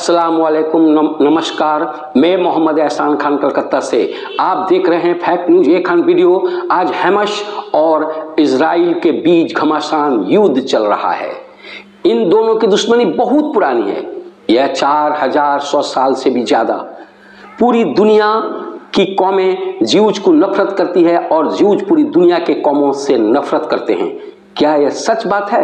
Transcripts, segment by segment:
अस्सलाम वालेकुम, नमस्कार। मैं मोहम्मद एहसान खान कलकत्ता से। आप देख रहे हैं फैक्ट न्यूज एक खंड वीडियो। आज हमास और इजराइल के बीच घमासान युद्ध चल रहा है। इन दोनों की दुश्मनी बहुत पुरानी है। यह 4100 साल से भी ज्यादा। पूरी दुनिया की कौमें ज्यूज को नफरत करती है और ज्यूज पूरी दुनिया के कौमों से नफरत करते हैं। क्या यह सच बात है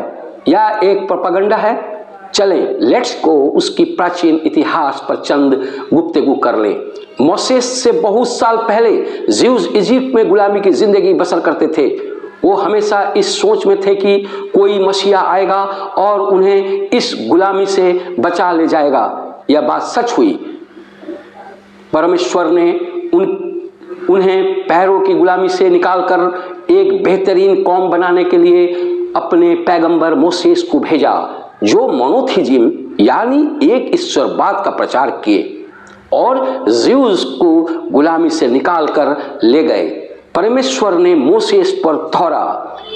या एक प्रोपेगेंडा है? चलें, लेट्स गो उसकी प्राचीन इतिहास पर चंद गुफ्तगू कर लें। मोसेस से बहुत साल पहले ज्यूज इजिप्ट में गुलामी की जिंदगी बसर करते थे। वो हमेशा इस सोच में थे कि कोई मसीहा आएगा और उन्हें इस गुलामी से बचा ले जाएगा। यह बात सच हुई। परमेश्वर ने उन्हें पैरों की गुलामी से निकालकर एक बेहतरीन कौम बनाने के लिए अपने पैगंबर मोसेस को भेजा, जो मोनोथिज्म यानी एक ईश्वरवाद का प्रचार किए और ज्यूज को गुलामी से निकालकर ले गए। परमेश्वर ने मोसेस पर तौरा,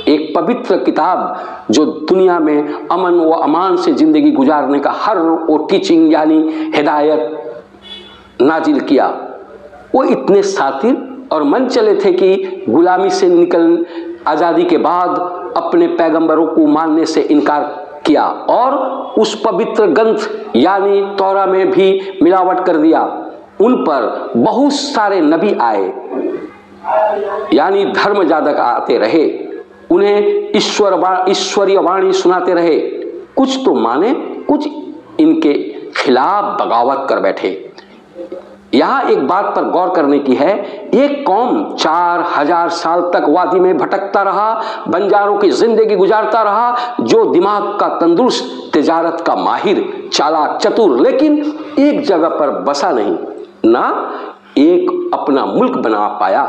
एक पवित्र किताब जो दुनिया में अमन व अमान से जिंदगी गुजारने का हर वो टीचिंग यानी हिदायत नाजिल किया। वो इतने सातिर और मन चले थे कि गुलामी से निकल आज़ादी के बाद अपने पैगंबरों को मानने से इनकार किया और उस पवित्र ग्रंथ यानी तौरा में भी मिलावट कर दिया। उन पर बहुत सारे नबी आए यानी धर्म जादक आते रहे, उन्हें ईश्वरीय वाणी सुनाते रहे। कुछ तो माने, कुछ इनके खिलाफ बगावत कर बैठे। यहाँ एक बात पर गौर करने की है। एक कौम 4000 साल तक वादी में भटकता रहा, बंजारों की जिंदगी गुजारता रहा, जो दिमाग का तंदुरुस्त, तिजारत का माहिर, चालाक, चतुर, लेकिन एक जगह पर बसा नहीं, ना एक अपना मुल्क बना पाया।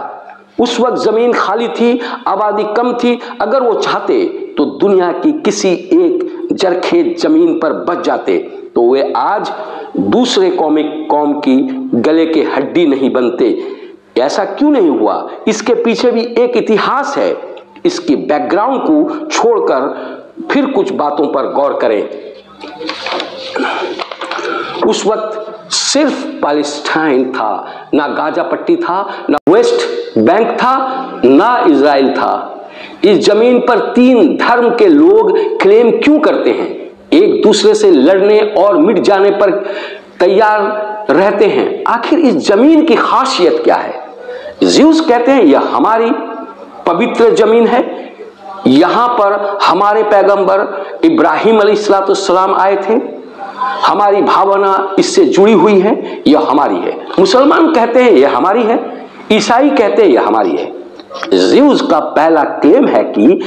उस वक्त जमीन खाली थी, आबादी कम थी। अगर वो चाहते तो दुनिया की किसी एक जरखेज जमीन पर बच जाते, तो वे आज दूसरे कौम की गले के हड्डी नहीं बनते। ऐसा क्यों नहीं हुआ? इसके पीछे भी एक इतिहास है। इसकी बैकग्राउंड को छोड़कर फिर कुछ बातों पर गौर करें। उस वक्त सिर्फ पैलेस्टाइन था, ना गाजा पट्टी था, ना वेस्ट बैंक था, ना इजराइल था। इस जमीन पर 3 धर्म के लोग क्लेम क्यों करते हैं? एक दूसरे से लड़ने और मिट जाने पर तैयार रहते हैं। आखिर इस जमीन की खासियत क्या है? ज्यूस कहते हैं यह हमारी पवित्र जमीन है, यहां पर हमारे पैगंबर इब्राहिम अलैहिस्सलाम आए थे, हमारी भावना इससे जुड़ी हुई है, यह हमारी है। मुसलमान कहते हैं यह हमारी है, ईसाई कहते हैं यह हमारी है। ज्यूस का पहला क्लेम है कि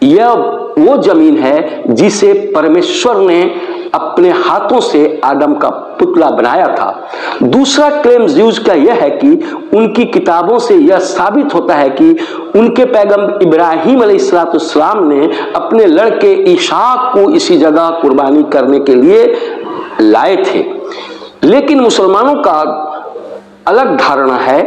यह वो जमीन है जिसे परमेश्वर ने अपने हाथों से आदम का पुतला बनाया था। दूसरा क्लेम ज्यूज का यह है कि उनकी किताबों से यह साबित होता है कि उनके पैगंबर इब्राहिम अलैहिस्सलाम ने अपने लड़के इसहाक को इसी जगह कुर्बानी करने के लिए लाए थे। लेकिन मुसलमानों का अलग धारणा है,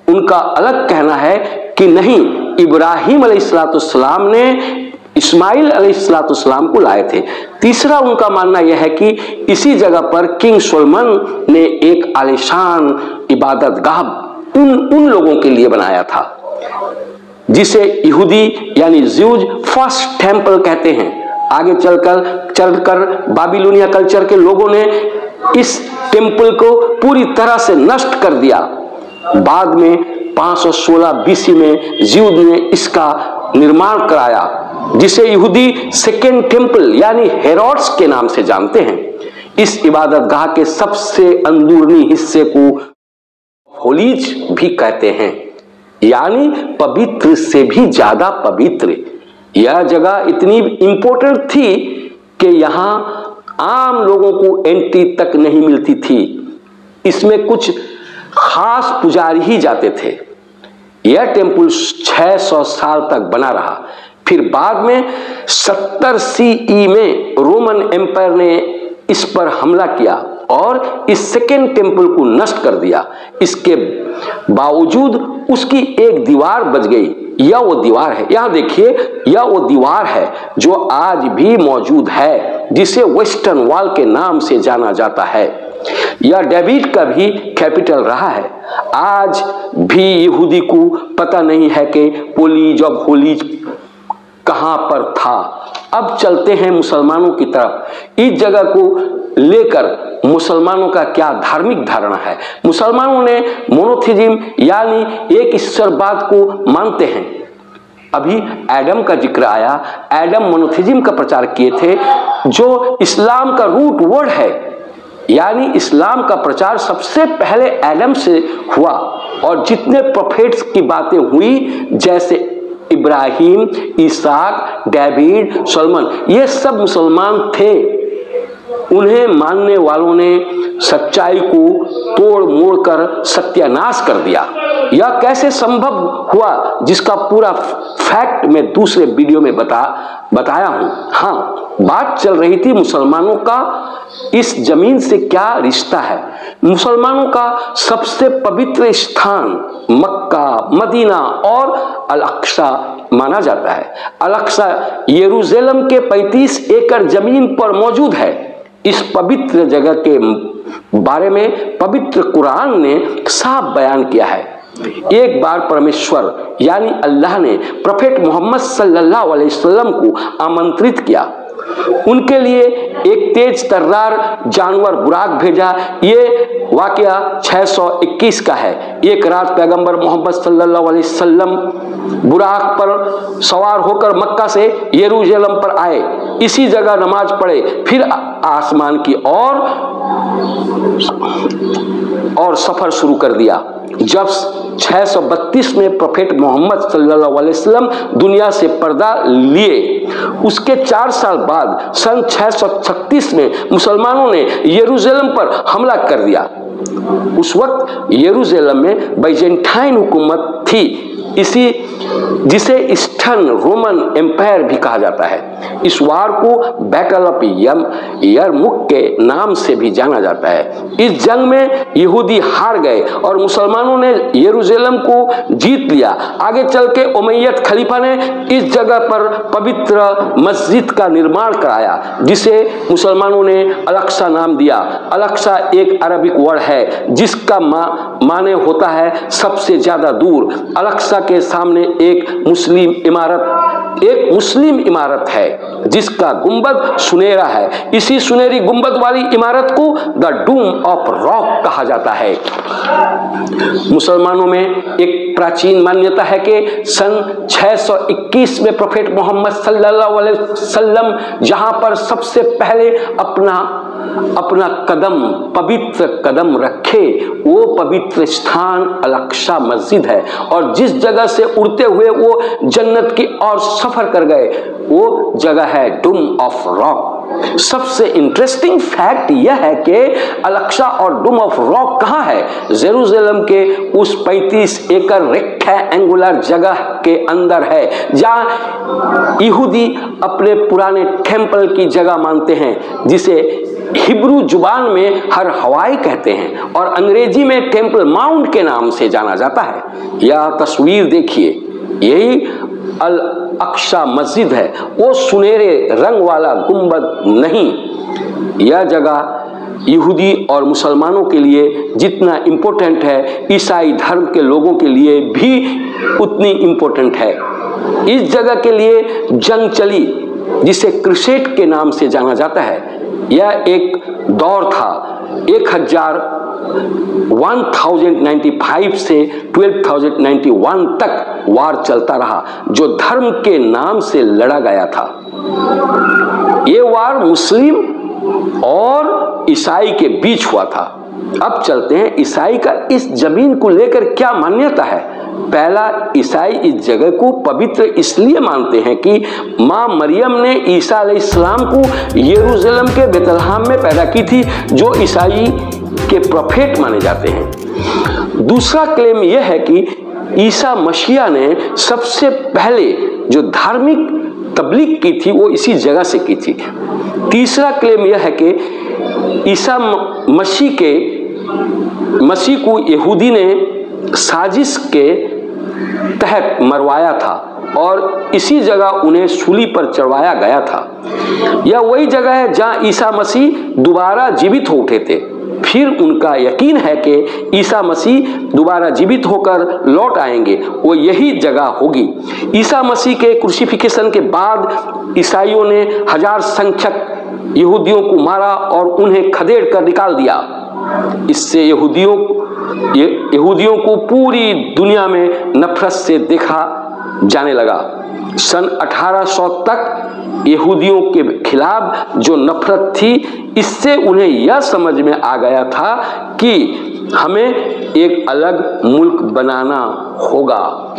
उनका अलग कहना है कि नहीं, इब्राहिम अलैहिस्सलाम ने इस्माइल अलैहिस्सलाम को लाए थे। तीसरा उनका मानना यह है कि इसी जगह पर किंग सोलोमन ने एक आलीशान इबादतगाह उन लोगों के लिए बनाया था जिसे यहूदी यानी ज्यूज फर्स्ट टेंपल कहते हैं। आगे चलकर बाबिलोनिया कल्चर के लोगों ने इस टेंपल को पूरी तरह से नष्ट कर दिया। बाद में 516 बीसी में ज्यूज ने इसका निर्माण कराया, जिसे यहूदी सेकेंड टेंपल यानी हेरोड्स के नाम से जानते हैं। इस इबादतगाह के सबसे अंदरूनी हिस्से को होलीज भी कहते हैं, यानी पवित्र से भी ज्यादा पवित्र। यह जगह इतनी इंपॉर्टेंट थी कि यहां आम लोगों को एंट्री तक नहीं मिलती थी। इसमें कुछ खास पुजारी ही जाते थे। यह टेंपल 600 साल तक बना रहा। फिर बाद में 70 सीई में रोमन एम्पायर ने इस पर हमला किया और इस सेकेंड टेंपल को नष्ट कर दिया। इसके बावजूद उसकी एक दीवार बच गई। यह वो दीवार है, यहां देखिए, यह वो दीवार है जो आज भी मौजूद है जिसे वेस्टर्न वॉल के नाम से जाना जाता है। यह डेविड का भी कैपिटल रहा है। आज भी यहूदी को पता नहीं है कि पोलिज ऑफ होलीज कहां पर था। अब चलते हैं मुसलमानों की तरफ। इस जगह को लेकर मुसलमानों का क्या धार्मिक धारणा है। मुसलमानों ने मोनोथिज्म यानी एक ईश्वरवाद को मानते हैं। अभी एडम का जिक्र आया, एडम मोनोथिज्म का प्रचार किए थे, जो इस्लाम का रूट वर्ड है। यानी इस्लाम का प्रचार सबसे पहले एडम से हुआ और जितने प्रोफेट्स की बातें हुई, जैसे इब्राहिम, इसहाक, डेविड, सलमान, ये सब मुसलमान थे। उन्हें मानने वालों ने सच्चाई को तोड़ मोड़ कर सत्यानाश कर दिया। यह कैसे संभव हुआ, जिसका पूरा फैक्ट मैं दूसरे वीडियो में बताया हूं। हाँ, बात चल रही थी मुसलमानों का इस जमीन से क्या रिश्ता है। मुसलमानों का सबसे पवित्र स्थान मक्का, मदीना और अल-अक्सा माना जाता है। अल-अक्सा यरूशलेम के 35 एकड़ जमीन पर मौजूद है। इस पवित्र जगह के बारे में पवित्र कुरान ने साफ बयान किया है। एक बार परमेश्वर यानी अल्लाह ने प्रोफेट मोहम्मद सल्लल्लाहु अलैहि वसल्लम को आमंत्रित किया। उनके लिए एक तेज तर्रार जानवर बुराक भेजा। ये वाकया 621 का है। एक रात पैगंबर मोहम्मद सल्लल्लाहु अलैहि वसल्लम बुराक पर सवार होकर मक्का से यरूशलेम पर आए। इसी जगह नमाज पढ़े, फिर आसमान की और सफर शुरू कर दिया। जब 632 में प्रोफेट मोहम्मद सल्लल्लाहु अलैहि वसल्लम दुनिया से पर्दा लिए, उसके 4 साल बाद सन 636 में मुसलमानों ने यरूशलेम पर हमला कर दिया। उस वक्त यरूशलेम में बाइजेंटाइन हुकूमत थी, जिसे ईस्टर्न रोमन एम्पायर भी कहा जाता है। इस वार को बैटल ऑफ यरमुक के नाम से भी जाना जाता है। इस जंग में यहूदी हार गए और मुसलमानों ने यरूशलेम को जीत लिया। आगे चल के उमैयद खलीफा ने इस जगह पर पवित्र मस्जिद का निर्माण कराया, जिसे मुसलमानों ने अल-अक्सा नाम दिया। अल-अक्सा एक अरबिक वर्ड है जिसका माने होता है सबसे ज्यादा दूर। अल-अक्सा के सामने एक मुस्लिम इमारत है जिसका गुंबद सुनहरा है। इसी सुनहरी गुंबद वाली इमारत को द डूम ऑफ रॉक कहा जाता है। मुसलमानों में एक प्राचीन मान्यता है कि सन 621 में प्रोफेट मोहम्मद सल्लल्लाहु अलैहि वसल्लम जहां पर सबसे पहले अपना कदम, पवित्र कदम रखे, वो पवित्र स्थान अल-अक्सा मस्जिद है। और जिस जगह से उड़ते हुए वो जन्नत की ओर सफर कर गए, वो जगह है डूम ऑफ रॉक। सबसे इंटरेस्टिंग फैक्ट यह है कि अल-अक्सा और डूम ऑफ रॉक कहाँ है? जेरूशलेम के उस 35 एकड़ रेक्टेंगुलर जगह के अंदर है, जहाँ यहूदी अपने पुराने टेम्पल की जगह मानते हैं, जिसे हिब्रू जुबान में हर हवाई कहते हैं और अंग्रेजी में टेम्पल माउंट के नाम से जाना जाता है। यह तस्वीर देखिए, यही अल-अक्सा मस्जिद है, वो सुनहरे रंग वाला गुंबद नहीं। यह जगह यहूदी और मुसलमानों के लिए जितना इम्पोर्टेंट है, ईसाई धर्म के लोगों के लिए भी उतनी इम्पोर्टेंट है। इस जगह के लिए जंग चली, जिसे क्रूसेड के नाम से जाना जाता है। यह एक दौर था 1095 से 1291 तक वार चलता रहा, जो धर्म के नाम से लड़ा गया था। ये वार मुस्लिम और ईसाई के बीच हुआ था। अब चलते हैं ईसाई का इस जमीन को लेकर क्या मान्यता है। पहला, ईसाई इस जगह को पवित्र इसलिए मानते हैं कि मां मरियम ने ईसा अलैहिस्सलाम को यरूशलेम के बेतलहम में पैदा की थी, जो ईसाई के प्रोफेट माने जाते हैं। दूसरा क्लेम यह है कि ईसा मसीहा ने सबसे पहले जो धार्मिक तबलीग की थी वो इसी जगह से की थी। तीसरा क्लेम यह है कि ईसा मसीह को यहूदी ने साजिश के तहत मरवाया था और इसी जगह उन्हें सूली पर चढ़वाया गया था। यह वही जगह है जहां ईसा मसीह दोबारा जीवित हो उठे थे। फिर उनका यकीन है कि ईसा मसीह दोबारा जीवित होकर लौट आएंगे, वो यही जगह होगी। ईसा मसीह के क्रूसिफिकेशन के बाद ईसाइयों ने हजार संख्यक यहूदियों को मारा और उन्हें खदेड़ कर निकाल दिया। इससे यहूदियों को पूरी दुनिया में नफरत से देखा जाने लगा। सन 1800 तक यहूदियों के खिलाफ जो नफरत थी, इससे उन्हें यह समझ में आ गया था कि हमें एक अलग मुल्क बनाना होगा।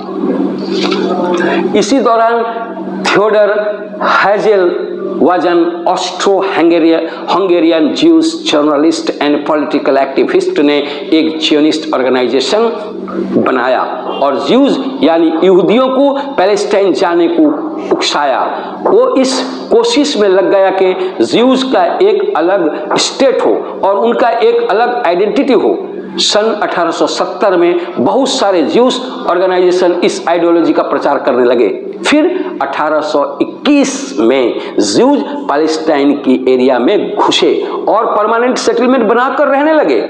इसी दौरान Theodor Herzl was an Austro-Hungarian Jewish journalist and political activist ने एक जियोनिस्ट ऑर्गेनाइजेशन बनाया और ज्यूज यानी यहूदियों को पैलेस्टाइन जाने को उकसाया। वो इस कोशिश में लग गया कि ज्यूज का एक अलग स्टेट हो और उनका एक अलग आइडेंटिटी हो। सन 1870 में बहुत सारे ज्यूस ऑर्गेनाइजेशन इस आइडियोलॉजी का प्रचार करने लगे। फिर 1821 में ज्यूज पैलेस्टाइन की एरिया में घुसे और परमानेंट सेटलमेंट बनाकर रहने लगे।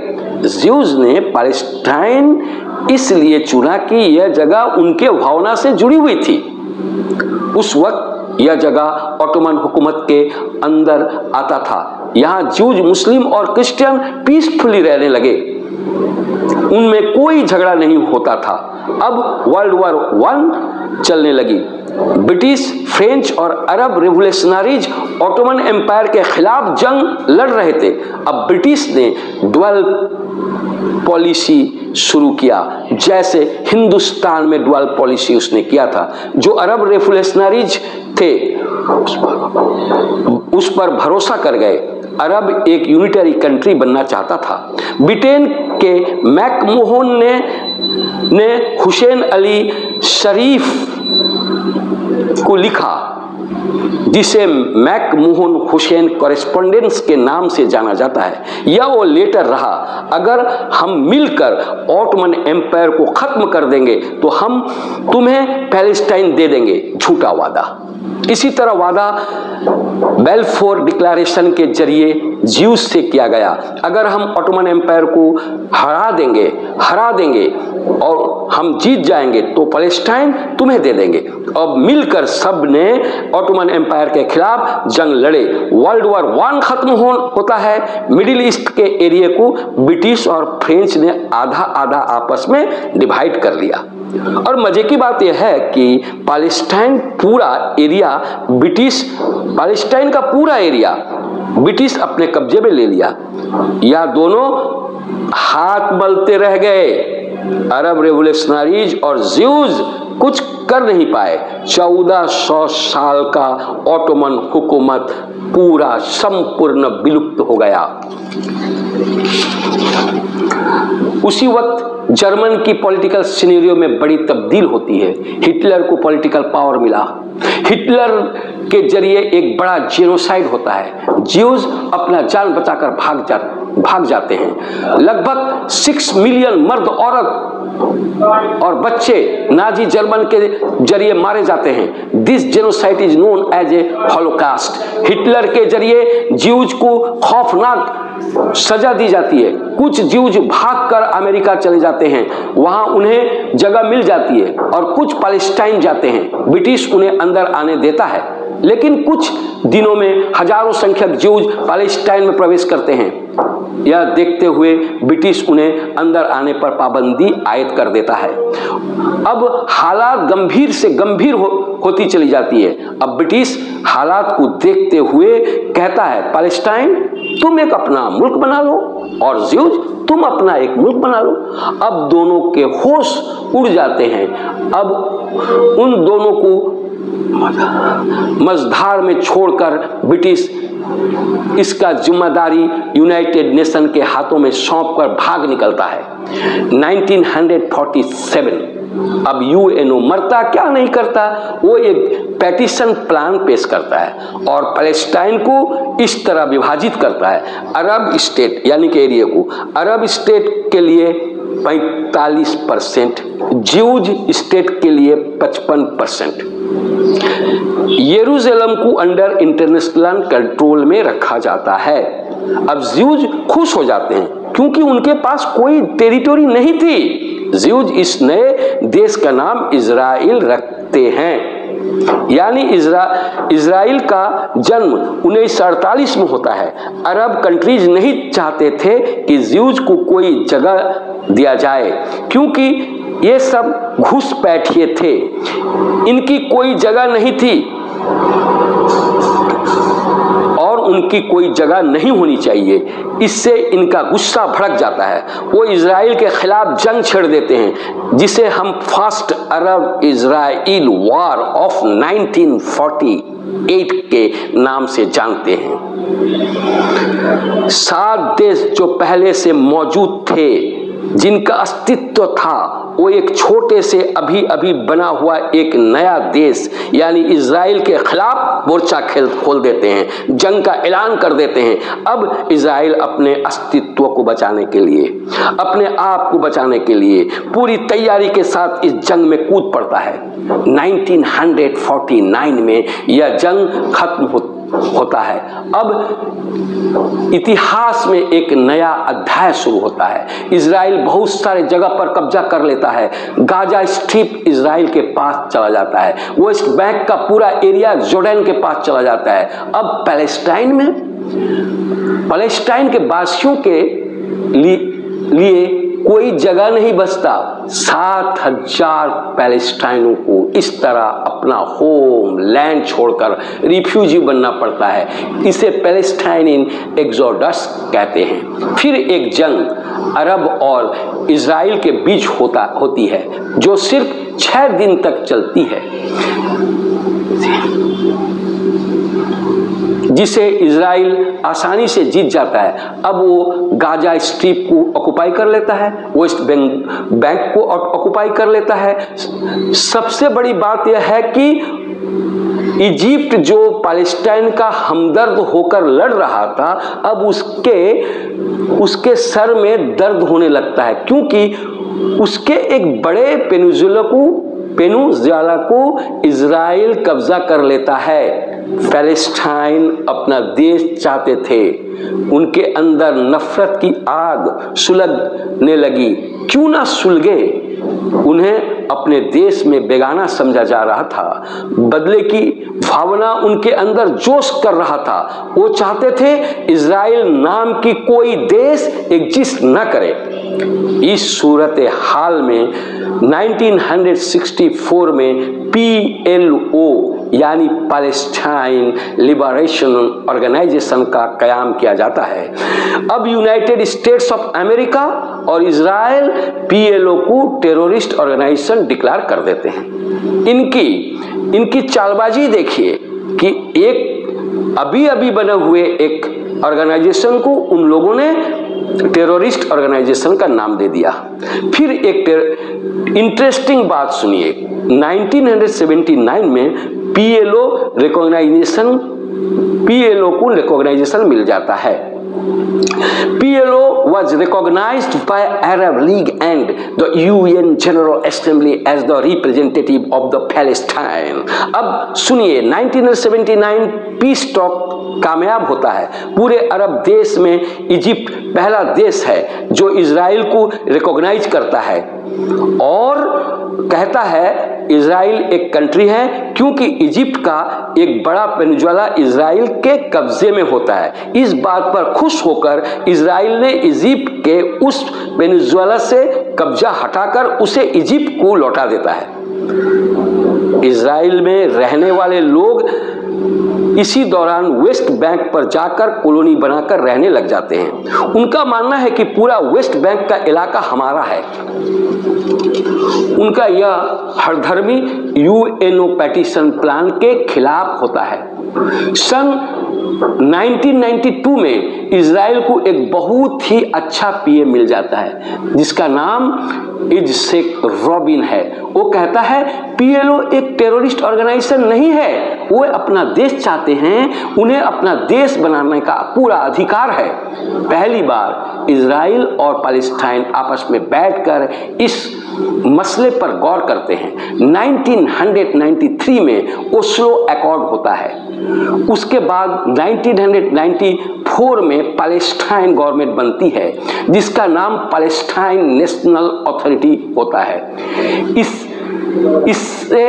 ज्यूज ने पैलेस्टाइन इसलिए चुना कि यह जगह उनके भावना से जुड़ी हुई थी। उस वक्त यह जगह ऑटोमन हुकूमत के अंदर आता था। यहाँ ज्यूज, मुस्लिम और क्रिश्चियन पीसफुली रहने लगे, उनमें कोई झगड़ा नहीं होता था। अब वर्ल्ड वॉर 1 चलने लगी। ब्रिटिश, फ्रेंच और अरब रिवोल्यूशनरीज ऑटोमन एम्पायर के खिलाफ जंग लड़ रहे थे। अब ब्रिटिश ने ड्यूअल पॉलिसी शुरू किया, जैसे हिंदुस्तान में ड्यूअल पॉलिसी उसने किया था। जो अरब रिवोल्यूशनरीज थे उस पर भरोसा कर गए। अरब एक यूनिटरी कंट्री बनना चाहता था। ब्रिटेन के मैकमोहन ने हुसैन अली शरीफ को लिखा, जिसे मैकमोहन हुसैन कॉरेस्पॉन्डेंस के नाम से जाना जाता है। यह वो लेटर रहा, अगर हम मिलकर ऑटोमन एम्पायर को खत्म कर देंगे तो हम तुम्हें पैलेस्टाइन दे देंगे। झूठा वादा। इसी तरह वादा बेल्फोर डिक्लेरेशन के जरिए ज्यूस से किया गया, अगर हम ऑटोमन एम्पायर को हरा देंगे और हम जीत जाएंगे तो पैलेस्टाइन तुम्हें दे देंगे। अब मिलकर सब ने ऑटोमन एम्पायर के खिलाफ जंग लड़े। वर्ल्ड वॉर 1 खत्म होता है। मिडिल ईस्ट के एरिया को ब्रिटिश और फ्रेंच ने आधा आधा आपस में डिवाइड कर लिया। और मजे की बात यह है कि पैलेस्टाइन का पूरा एरिया ब्रिटिश अपने कब्जे में ले लिया। या दोनों हाथ मलते रह गए। अरब रेवोल्यूशनरीज और ज्यूज कुछ कर नहीं पाए। 1400 साल का ऑटोमन हुकूमत पूरा संपूर्ण विलुप्त हो गया। उसी वक्त जर्मन की पॉलिटिकल सिनेरियो में बड़ी तब्दील होती है। हिटलर को पॉलिटिकल पावर मिला। हिटलर के जरिए एक बड़ा जेनोसाइड होता है। ज्यूज अपना जान बचाकर भाग जाते हैं। लगभग 6 मिलियन मर्द, औरत और बच्चे नाजी जर्मन के जरिए मारे जाते हैं। This genocide is known as a Holocaust. Hitler के जरिए ज्यूज को खौफनाक सजा दी जाती है। कुछ ज्यूज भागकर अमेरिका चले जाते हैं, वहां उन्हें जगह मिल जाती है, और कुछ पैलेस्टाइन जाते हैं। ब्रिटिश उन्हें अंदर आने देता है, लेकिन कुछ दिनों में हजारों संख्यक ज्यूज पैलेस्टाइन में प्रवेश करते हैं। यह देखते हुए ब्रिटिश उन्हें अंदर आने पर पाबंदी आयद कर देता है। अब हालात गंभीर से गंभीर होती चली जाती है। अब ब्रिटिश हालात को देखते हुए कहता है, पैलेस्टाइन तुम एक अपना मुल्क बना लो और ज्यूज तुम अपना एक मुल्क बना लो। अब दोनों के होश उड़ जाते हैं। अब उन दोनों को मझधार में छोड़कर ब्रिटिश इसका जिम्मेदारी यूनाइटेड नेशन के हाथों में सौंपकर भाग निकलता है। 1947 अब यूएनओ मरता क्या नहीं करता, वो एक पेटिशन प्लान पेश करता है और पैलेस्टाइन को इस तरह विभाजित करता है। अरब स्टेट यानी कि एरिया को अरब स्टेट के लिए 45%, ज्यूज स्टेट के लिए 55%। यरूशलेम को अंडर इंटरनेशनल कंट्रोल में रखा जाता है। अब ज्यूज खुश हो जाते हैं क्योंकि उनके पास कोई टेरिटोरी नहीं थी। ज्यूज इस नए देश का नाम इजराइल रखते हैं। यानी इजराइल का जन्म 1948 में होता है। अरब कंट्रीज नहीं चाहते थे कि ज्यूज को कोई जगह दिया जाए क्योंकि ये सब घुसपैठिए थे, इनकी कोई जगह नहीं थी और उनकी कोई जगह नहीं होनी चाहिए। इससे इनका गुस्सा भड़क जाता है। वो इजराइल के खिलाफ जंग छेड़ देते हैं जिसे हम first Arab Israel war of 1948 के नाम से जानते हैं। 7 देश जो पहले से मौजूद थे, जिनका अस्तित्व था, वो एक छोटे से अभी अभी बना हुआ एक नया देश यानी इजराइल के खिलाफ मोर्चा खोल देते हैं, जंग का ऐलान कर देते हैं। अब इजराइल अपने अस्तित्व को बचाने के लिए, अपने आप को बचाने के लिए पूरी तैयारी के साथ इस जंग में कूद पड़ता है। 1949 में यह जंग खत्म होता है। अब इतिहास में एक नया अध्याय शुरू होता है। इजराइल बहुत सारे जगह पर कब्जा कर लेता है। गाजा स्ट्रिप इजराइल के पास चला जाता है। वेस्ट बैंक का पूरा एरिया जॉर्डन के पास चला जाता है। अब पैलेस्टाइन के वासियों के लिए कोई जगह नहीं बचता। 7,000 पैलेस्टाइनों को इस तरह अपना होम लैंड छोड़कर रिफ्यूजी बनना पड़ता है। इसे पैलेस्टाइन एक्सोडस कहते हैं। फिर एक जंग अरब और इजराइल के बीच होती है जो सिर्फ 6 दिन तक चलती है, जिसे इजराइल आसानी से जीत जाता है। अब वो गाजा स्ट्रिप को ऑक्युपाई कर लेता है, वेस्ट बैंक को ऑक्युपाई कर लेता है। सबसे बड़ी बात यह है कि इजिप्ट जो पैलेस्टाइन का हमदर्द होकर लड़ रहा था, अब उसके सर में दर्द होने लगता है क्योंकि उसके एक बड़े पेनिनसुला को इजराइल कब्जा कर लेता है। पैलेस्टाइन अपना देश चाहते थे। उनके अंदर नफरत की आग सुलगने लगी। क्यों ना सुलगे? उन्हें अपने देश में बेगाना समझा जा रहा था। बदले की भावना उनके अंदर जोश कर रहा था। वो चाहते थे इजराइल नाम की कोई देश एग्जिस्ट न करे। इस सूरत हाल में 1964 में PLO यानी पैलेस्टाइन लिबरेशन ऑर्गेनाइजेशन का कयाम किया जाता है। अब यूनाइटेड स्टेट्स ऑफ अमेरिका और इजराइल PLO को टेररिस्ट ऑर्गेनाइजेशन डिक्लेयर कर देते हैं। इनकी चालबाजी देखिए कि एक अभी बने हुए एक ऑर्गेनाइजेशन को उन लोगों ने टेररिस्ट ऑर्गेनाइजेशन का नाम दे दिया। फिर एक इंटरेस्टिंग बात सुनिए। 1979 में PLO को रिकॉग्नाइजेशन मिल जाता है। PLO was recognized by Arab League and the UN General Assembly as the representative of the Palestine। अब सुनिए, 1979 पीस टॉक कामयाब होता है। पूरे अरब देश में इजिप्ट पहला देश है जो इजराइल को रिकॉग्नाइज करता है और कहता है इजराइल एक कंट्री है क्योंकि इजिप्ट का एक बड़ा पेनिनसुला इजराइल के कब्जे में होता है। इस बात पर खुश होकर इजराइल ने इजिप्ट के उस पेनिनसुला से कब्जा हटाकर उसे इजिप्ट को लौटा देता है। इजराइल में रहने वाले लोग इसी दौरान वेस्ट बैंक पर जाकर कॉलोनी बनाकर रहने लग जाते हैं। उनका मानना है कि पूरा वेस्ट बैंक का इलाका हमारा है। उनका यह हरधर्मी यूएनओ पेटिशन प्लान के खिलाफ होता है। सन 1992 में इजराइल को एक बहुत ही अच्छा पीए मिल जाता है जिसका नाम इज़सेक रॉबिन है। वो कहता है पीएलओ एक टेररिस्ट ऑर्गेनाइजेशन नहीं है, वो अपना देश चाहते हैं, उन्हें अपना देश बनाने का पूरा अधिकार है। पहली बार इजराइल और पैलेस्टाइन आपस में बैठकर इस मसले पर गौर करते हैं। 1993 में ओस्लो अकॉर्ड होता है। उसके बाद 1994 में पैलेस्टाइन गवर्नमेंट बनती है, जिसका नाम पैलेस्टाइन नेशनल अथॉरिटी होता है। इससे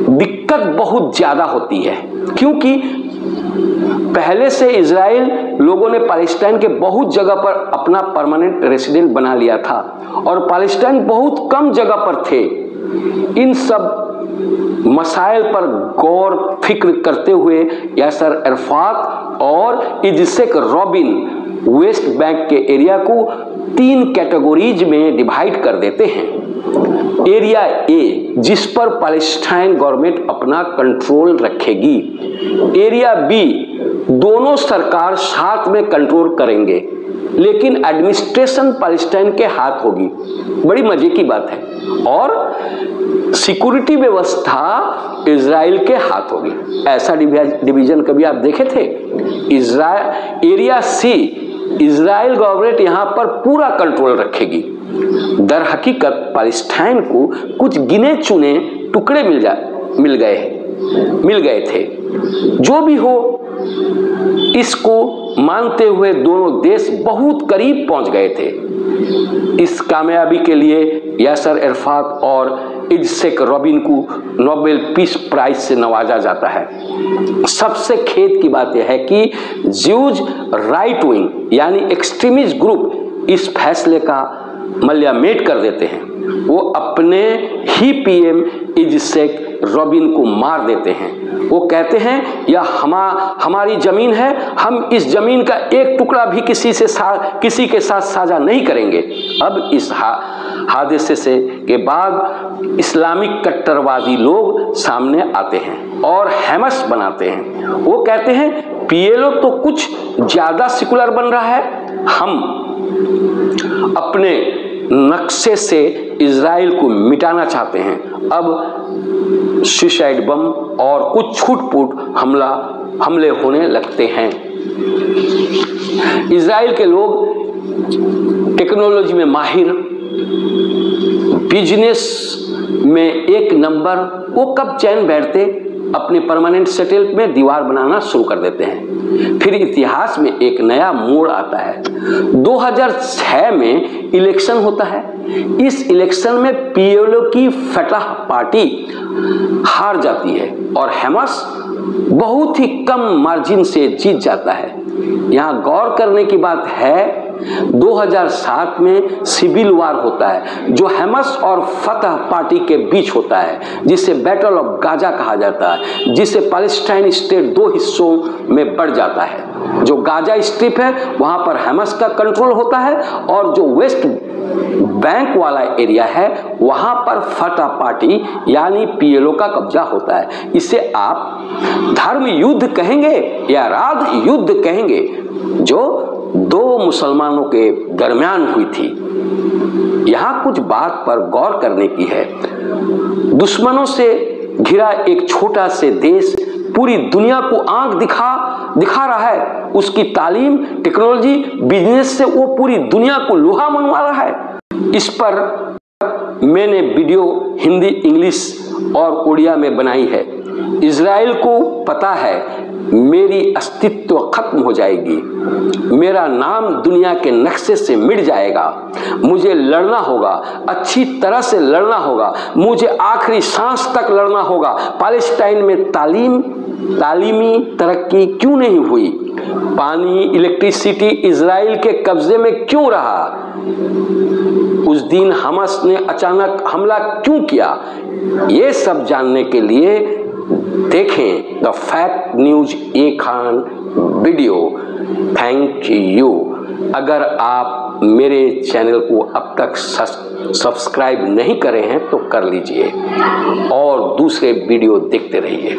दिक्कत बहुत ज्यादा होती है, क्योंकि पहले से इजराइल लोगों ने पैलेस्टाइन के बहुत जगह पर अपना परमानेंट रेसिडेंट बना लिया था और पैलेस्टाइन बहुत कम जगह पर थे। इन सब मसाइल पर गौर फिक्र करते हुए यासर अराफात और इज़सेक रॉबिन वेस्ट बैंक के एरिया को 3 कैटेगरीज में डिवाइड कर देते हैं। एरिया ए, जिस पर पैलेस्टाइन गवर्नमेंट अपना कंट्रोल रखेगी। एरिया बी, दोनों सरकार साथ में कंट्रोल करेंगे, लेकिन एडमिनिस्ट्रेशन पैलेस्टाइन के हाथ होगी। बड़ी मजे की बात है। और सिक्योरिटी व्यवस्था इजराइल के हाथ होगी। ऐसा डिवीजन कभी आप देखे थे? एरिया सी, इजराइल गवर्नमेंट यहां पर पूरा कंट्रोल रखेगी। दर हकीकत पैलेस्टाइन को कुछ गिने चुने टुकड़े मिल गए थे। जो भी हो, इसको मानते हुए दोनों देश बहुत करीब पहुंच गए थे। इस कामयाबी के लिए यासर अराफात और इज़सेक रॉबिन को नोबेल पीस प्राइज से नवाजा जाता है। सबसे खेद की बात यह है कि ज्यूज राइट विंग यानी एक्सट्रीमिस्ट ग्रुप इस फैसले का मल्यामेट कर देते हैं। वो अपने ही पीएम इज़सेक रॉबिन को मार देते हैं। वो कहते हैं यह हमारी जमीन है, हम इस जमीन का एक टुकड़ा भी किसी के साथ साझा नहीं करेंगे। अब इस हादसे से के बाद इस्लामिक कट्टरवादी लोग सामने आते हैं और हैमस बनाते हैं। वो कहते हैं पीएलओ तो कुछ ज्यादा सेकुलर बन रहा है, हम अपने नक्शे से इजराइल को मिटाना चाहते हैं। अब सुसाइड बम और कुछ छूट-फूट हमले होने लगते हैं। इजराइल के लोग टेक्नोलॉजी में माहिर, बिजनेस में एक नंबर, वो कब चैन बैठते अपने परमानेंट सेटल में दीवार बनाना शुरू कर देते हैं। फिर इतिहास में एक नया मोड़ आता है। 2006 में इलेक्शन होता है। इस इलेक्शन में पीएलओ की फतह पार्टी हार जाती है और हमास बहुत ही कम मार्जिन से जीत जाता है। यहाँ गौर करने की बात है, 2007 में सिविल वार होता है जो हमास और फतह पार्टी के बीच होता है, जिसे बैटल ऑफ गाजा कहा जाता है, जिसे पैलेस्टाइन स्टेट 2 हिस्सों में बढ़ जाता है। जो गाजा स्ट्रिप है वहां पर हमास का कंट्रोल होता है और जो वेस्ट बैंक वाला एरिया है वहां पर फतह पार्टी यानी पीएलओ का कब्जा होता है। इसे आप धर्म युद्ध कहेंगे या राज युद्ध कहेंगे, जो 2 मुसलमानों के दरमियान हुई थी। यहाँ कुछ बात पर गौर करने की है। दुश्मनों से घिरा एक छोटा से देश पूरी दुनिया को आंख दिखा रहा है। उसकी तालीम, टेक्नोलॉजी, बिजनेस से वो पूरी दुनिया को लोहा मनवा रहा है। इस पर मैंने वीडियो हिंदी, इंग्लिश और उड़िया में बनाई है। इजराइल को पता है मेरी अस्तित्व खत्म हो जाएगी, मेरा नाम दुनिया के नक्शे से मिट जाएगा। मुझे लड़ना होगा, अच्छी तरह से लड़ना होगा, मुझे आखिरी सांस तक लड़ना होगा। पैलेस्टाइन में तालीमी तरक्की क्यों नहीं हुई? पानी, इलेक्ट्रिसिटी इजराइल के कब्जे में क्यों रहा? उस दिन हमास ने अचानक हमला क्यों किया? ये सब जानने के लिए देखें the fact news A Khan video. Thank you. अगर आप मेरे चैनल को अब तक सब्सक्राइब नहीं करे हैं तो कर लीजिए और दूसरे वीडियो देखते रहिए।